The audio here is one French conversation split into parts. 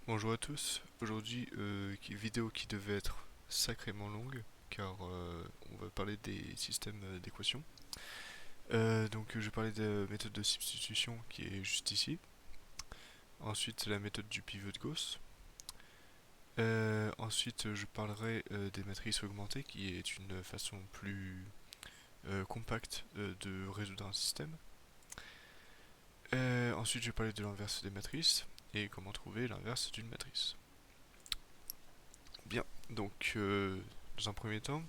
Bonjour à tous, aujourd'hui vidéo qui devait être sacrément longue car on va parler des systèmes d'équations. Je vais parler de la méthode de substitution qui est juste ici. Ensuite la méthode du pivot de Gauss. Ensuite je parlerai des matrices augmentées qui est une façon plus compacte de résoudre un système. Ensuite je vais parler de l'inverse des matrices et comment trouver l'inverse d'une matrice. Bien, dans un premier temps,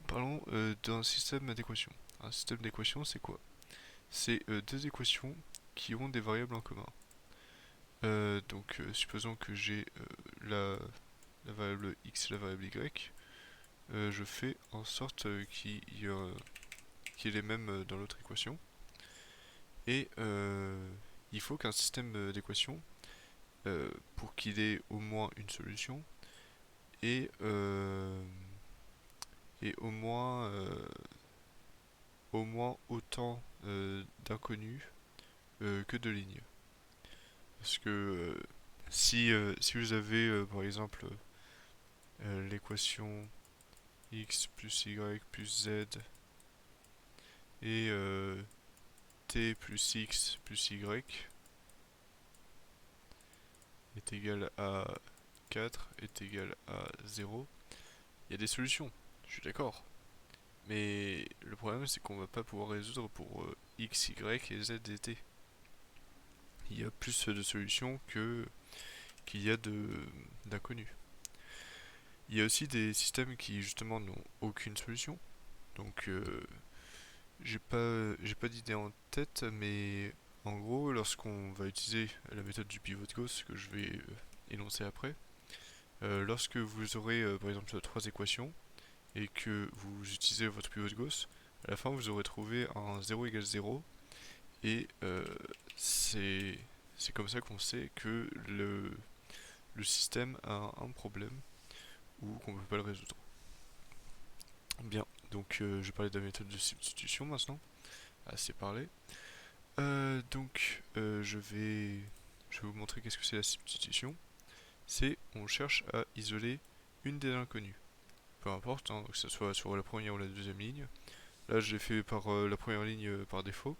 parlons d'un système d'équations. Un système d'équations, c'est quoi? C'est deux équations qui ont des variables en commun. Supposons que j'ai la variable x et la variable y. Je fais en sorte qu'il y ait les mêmes dans l'autre équation. Et il faut qu'un système d'équations, pour qu'il ait au moins une solution, ait, ait au moins autant d'inconnus que de lignes. Parce que si vous avez par exemple l'équation x plus y plus z et t plus x plus y est égal à 4 est égal à 0, il y a des solutions, je suis d'accord. Mais le problème c'est qu'on va pas pouvoir résoudre pour x, y et z et t. Il y a plus de solutions qu'il y a d'inconnus. Il y a aussi des systèmes qui justement n'ont aucune solution. Donc j'ai pas d'idée en tête, mais en gros, lorsqu'on va utiliser la méthode du pivot de Gauss que je vais énoncer après, lorsque vous aurez par exemple trois équations et que vous utilisez votre pivot de Gauss, à la fin vous aurez trouvé un 0 égale 0 et c'est c'est comme ça qu'on sait que le système a un problème ou qu'on ne peut pas le résoudre. Bien, je vais parler de la méthode de substitution maintenant. Assez parlé. Je vais vous montrer qu'est-ce que c'est la substitution. C'est on cherche à isoler une des inconnues. Peu importe, hein, que ce soit sur la première ou la deuxième ligne. Là, je l'ai fait par la première ligne par défaut,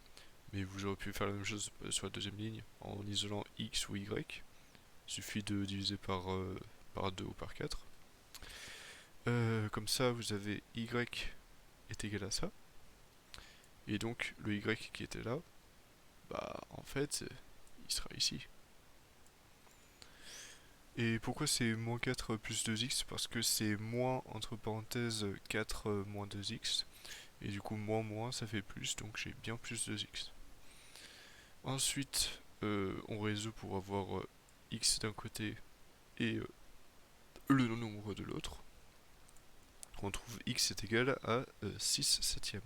mais vous aurez pu faire la même chose sur la deuxième ligne en isolant x ou y. Il suffit de diviser par 2 ou par 4. Comme ça, vous avez y est égal à ça. Et donc, le y qui était là, bah en fait, il sera ici. Et pourquoi c'est moins 4 plus 2x? Parce que c'est moins entre parenthèses 4 moins 2x. Et du coup, moins moins, ça fait plus, donc j'ai bien plus 2x. Ensuite, on résout pour avoir x d'un côté et le nombre de l'autre. On trouve x est égal à 6 septièmes.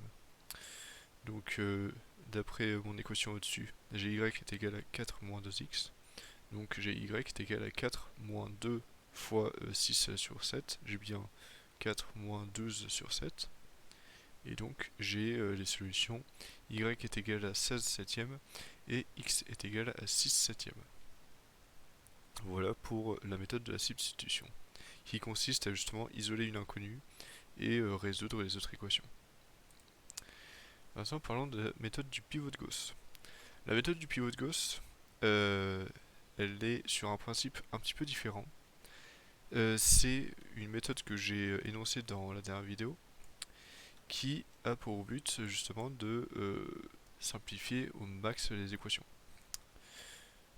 Donc, d'après mon équation au-dessus, j'ai y est égal à 4 moins 2x. Donc j'ai y est égal à 4 moins 2 fois 6 sur 7. J'ai bien 4 moins 12 sur 7. Et donc j'ai les solutions y est égal à 16 septièmes et x est égal à 6 septièmes. Voilà pour la méthode de la substitution, qui consiste à justement isoler une inconnue et résoudre les autres équations. Maintenant parlons de la méthode du pivot de Gauss. La méthode du pivot de Gauss, elle est sur un principe un petit peu différent. C'est une méthode que j'ai énoncée dans la dernière vidéo qui a pour but justement de simplifier au max les équations.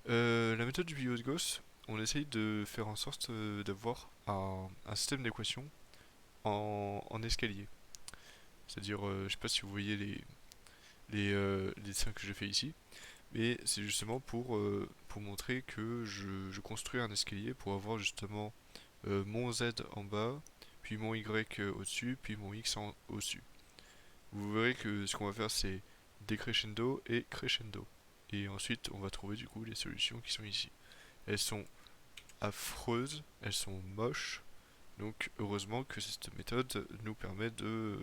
La méthode du pivot de Gauss, on essaye de faire en sorte d'avoir un système d'équations en escalier. C'est-à-dire, je sais pas si vous voyez les dessins que j'ai fait ici, mais c'est justement pour montrer que je construis un escalier pour avoir justement mon z en bas, puis mon y au-dessus, puis mon x au-dessus. Vous verrez que ce qu'on va faire c'est décrescendo et crescendo. Et ensuite on va trouver du coup les solutions qui sont ici. Elles sont affreuses, elles sont moches, donc heureusement que cette méthode nous permet de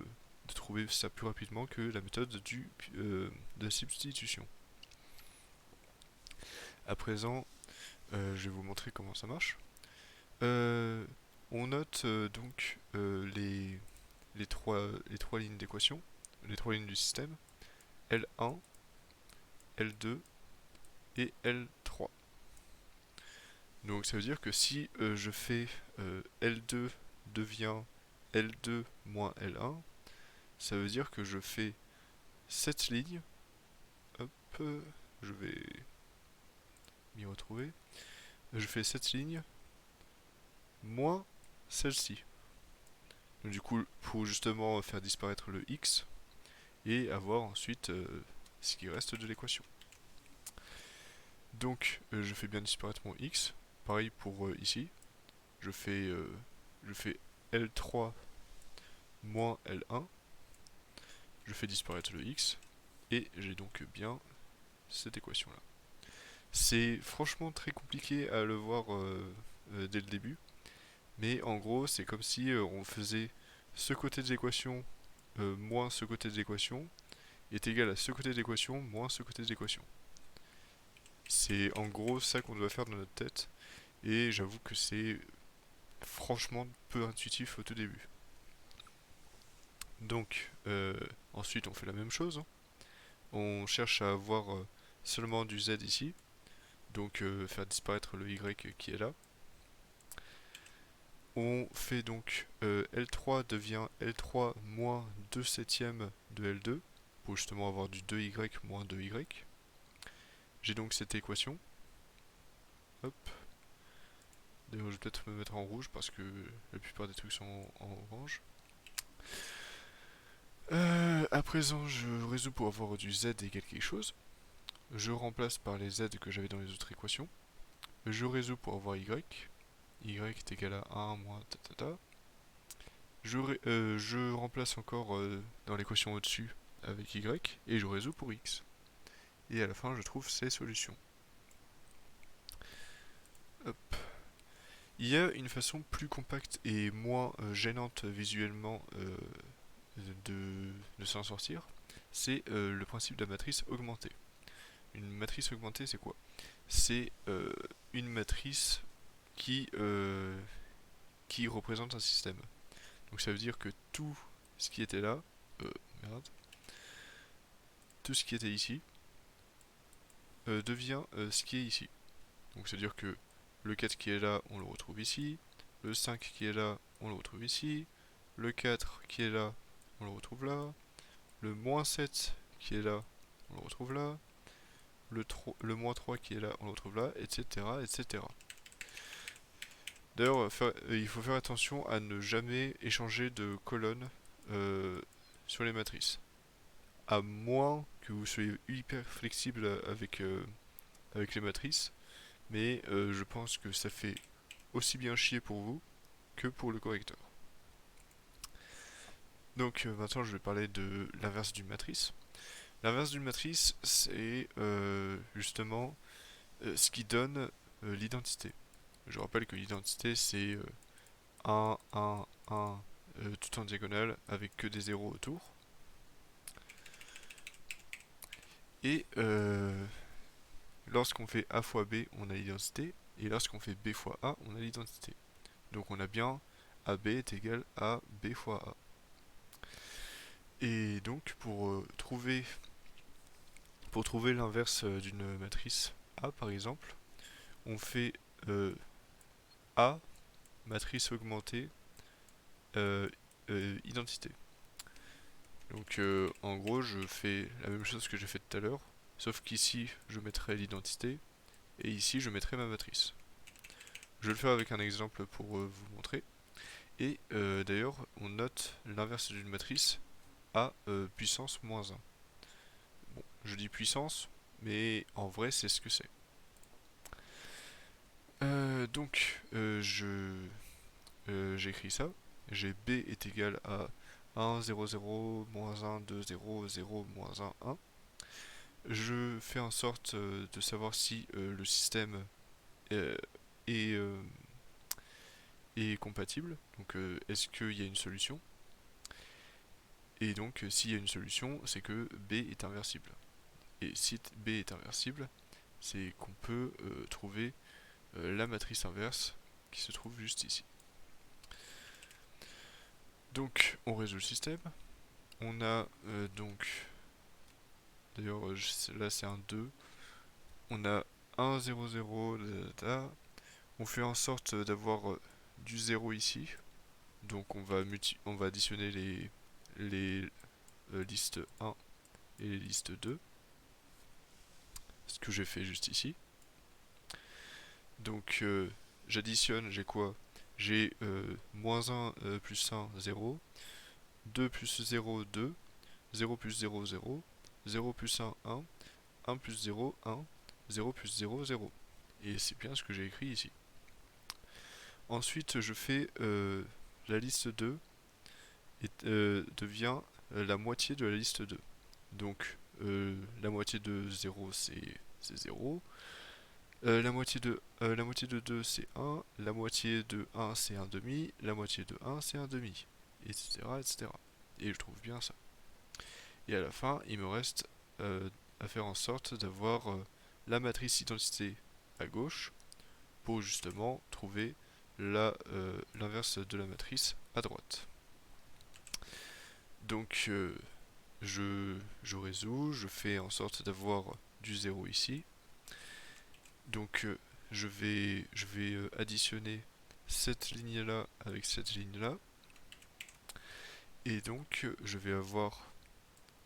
trouver ça plus rapidement que la méthode de la substitution. À présent, Je vais vous montrer comment ça marche. Euh, on note donc les trois lignes d'équation, les trois lignes du système, L1, L2 et L3. Donc ça veut dire que si je fais L2 devient L2 moins L1, ça veut dire que je fais cette ligne, hop, je vais m'y retrouver, je fais cette ligne moins celle-ci. Donc du coup, pour justement faire disparaître le x et avoir ensuite ce qui reste de l'équation. Donc je fais bien disparaître mon x. Pareil pour ici, je fais, euh, je fais L3 moins L1, je fais disparaître le x, et j'ai donc bien cette équation-là. C'est franchement très compliqué à le voir dès le début, mais en gros c'est comme si on faisait ce côté de l'équation moins ce côté de l'équation est égal à ce côté de l'équation moins ce côté de l'équation. C'est en gros ça qu'on doit faire dans notre tête, et j'avoue que c'est franchement peu intuitif au tout début. Donc ensuite on fait la même chose, hein. On cherche à avoir seulement du z ici, donc faire disparaître le y qui est là. On fait donc L3 devient L3 moins 2 septièmes de L2, pour justement avoir du 2y moins 2y. J'ai donc cette équation. Hop. D'ailleurs, je vais peut-être me mettre en rouge parce que la plupart des trucs sont en orange. À présent, je résous pour avoir du z égale quelque chose. Je remplace par les z que j'avais dans les autres équations. Je résous pour avoir y. Y est égal à 1 moins ta. Je remplace encore dans l'équation au-dessus avec y et je résous pour x. Et à la fin, je trouve ces solutions. Hop. Il y a une façon plus compacte et moins gênante visuellement de s'en sortir. C'est le principe de la matrice augmentée. Une matrice augmentée, c'est quoi? C'est une matrice qui représente un système. Donc ça veut dire que tout ce qui était là, euh, merde, tout ce qui était ici, devient ce qui est ici. Donc c'est à dire que le 4 qui est là, on le retrouve ici, le 5 qui est là, on le retrouve ici, le 4 qui est là, on le retrouve là, le moins 7 qui est là, on le retrouve là, le moins 3 qui est là, on le retrouve là, etc. etc. D'ailleurs, il faut faire attention à ne jamais échanger de colonnes sur les matrices. À moins que vous soyez hyper flexible avec les matrices, mais je pense que ça fait aussi bien chier pour vous que pour le correcteur. Donc maintenant je vais parler de l'inverse d'une matrice. L'inverse d'une matrice, c'est justement ce qui donne l'identité. Je rappelle que l'identité c'est 1, 1, 1 tout en diagonale avec que des zéros autour. Et lorsqu'on fait A fois B, on a l'identité. Et lorsqu'on fait B fois A, on a l'identité. Donc on a bien AB est égal à B fois A. Et donc pour trouver l'inverse d'une matrice A par exemple, on fait A, matrice augmentée, euh, identité. Donc en gros je fais la même chose que j'ai fait tout à l'heure, sauf qu'ici je mettrai l'identité et ici je mettrai ma matrice. Je vais le faire avec un exemple pour vous montrer. Et d'ailleurs on note l'inverse d'une matrice à puissance moins 1. Bon, je dis puissance, mais en vrai c'est ce que c'est. Donc j'écris ça. J'ai b est égal à 1, 0, 0, moins 1, 2, 0, 0, moins 1, 1. Je fais en sorte de savoir si le système euh, est, euh, est compatible. Donc est-ce qu'il y a une solution? Et donc s'il y a une solution, c'est que b est inversible. Et si b est inversible, c'est qu'on peut trouver la matrice inverse qui se trouve juste ici. Donc on résout le système. On a donc, d'ailleurs là c'est un 2. On a 1, 0, 0, on fait en sorte d'avoir du 0 ici. Donc on va additionner les listes 1 et les listes 2. Ce que j'ai fait juste ici. Donc j'additionne, j'ai quoi? J'ai moins 1 plus 1, 0. 2 plus 0, 2. 0 plus 0, 0. 0 plus 1, 1. 1 plus 0, 1. 0 plus 0, 0. Et c'est bien ce que j'ai écrit ici. Ensuite, je fais la liste 2 et devient la moitié de la liste 2. Donc, la moitié de 0, c'est 0. La moitié de 2, c'est 1. La moitié de 1, c'est 1 demi. La moitié de 1, c'est 1 demi. Etc., etc. Et je trouve bien ça. Et à la fin, il me reste à faire en sorte d'avoir la matrice identité à gauche pour justement trouver l'inverse de la matrice à droite. Donc je résous, je fais en sorte d'avoir du 0 ici. Donc je vais additionner cette ligne là avec cette ligne là. Et donc je vais avoir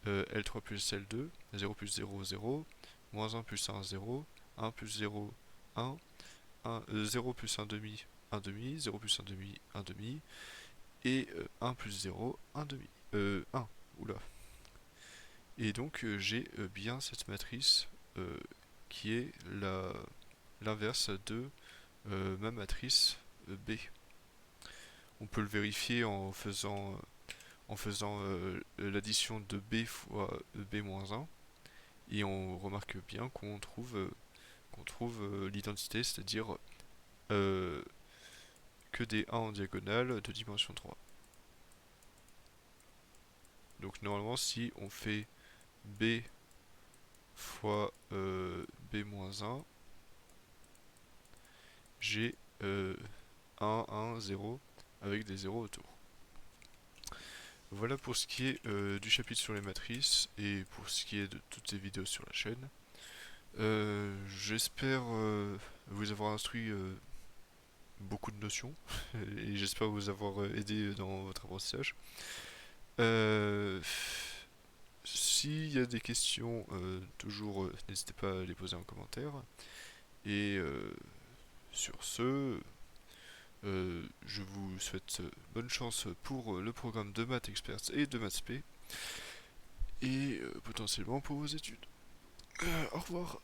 L3 plus L2, 0 plus 0, 0, moins 1 plus 1, 0, 1 plus 0, 1, 0 plus 1 demi, 1 demi, 0 plus 1 demi, 1 demi, et 1 plus 0, 1 demi. 1, oula. Et donc j'ai bien cette matrice qui est l'inverse de ma matrice B. On peut le vérifier en faisant l'addition de B fois B-1, et on remarque bien qu'on trouve, l'identité, c'est-à-dire que des 1 en diagonale de dimension 3. Donc normalement si on fait B fois B-1, j'ai 1, 1, 0 avec des 0 autour. Voilà pour ce qui est du chapitre sur les matrices et pour ce qui est de toutes ces vidéos sur la chaîne. J'espère vous avoir instruit beaucoup de notions et j'espère vous avoir aidé dans votre apprentissage. Euh, S'il y a des questions, toujours n'hésitez pas à les poser en commentaire. Et sur ce, je vous souhaite bonne chance pour le programme de Math Experts et de Maths P, et potentiellement pour vos études. Au revoir.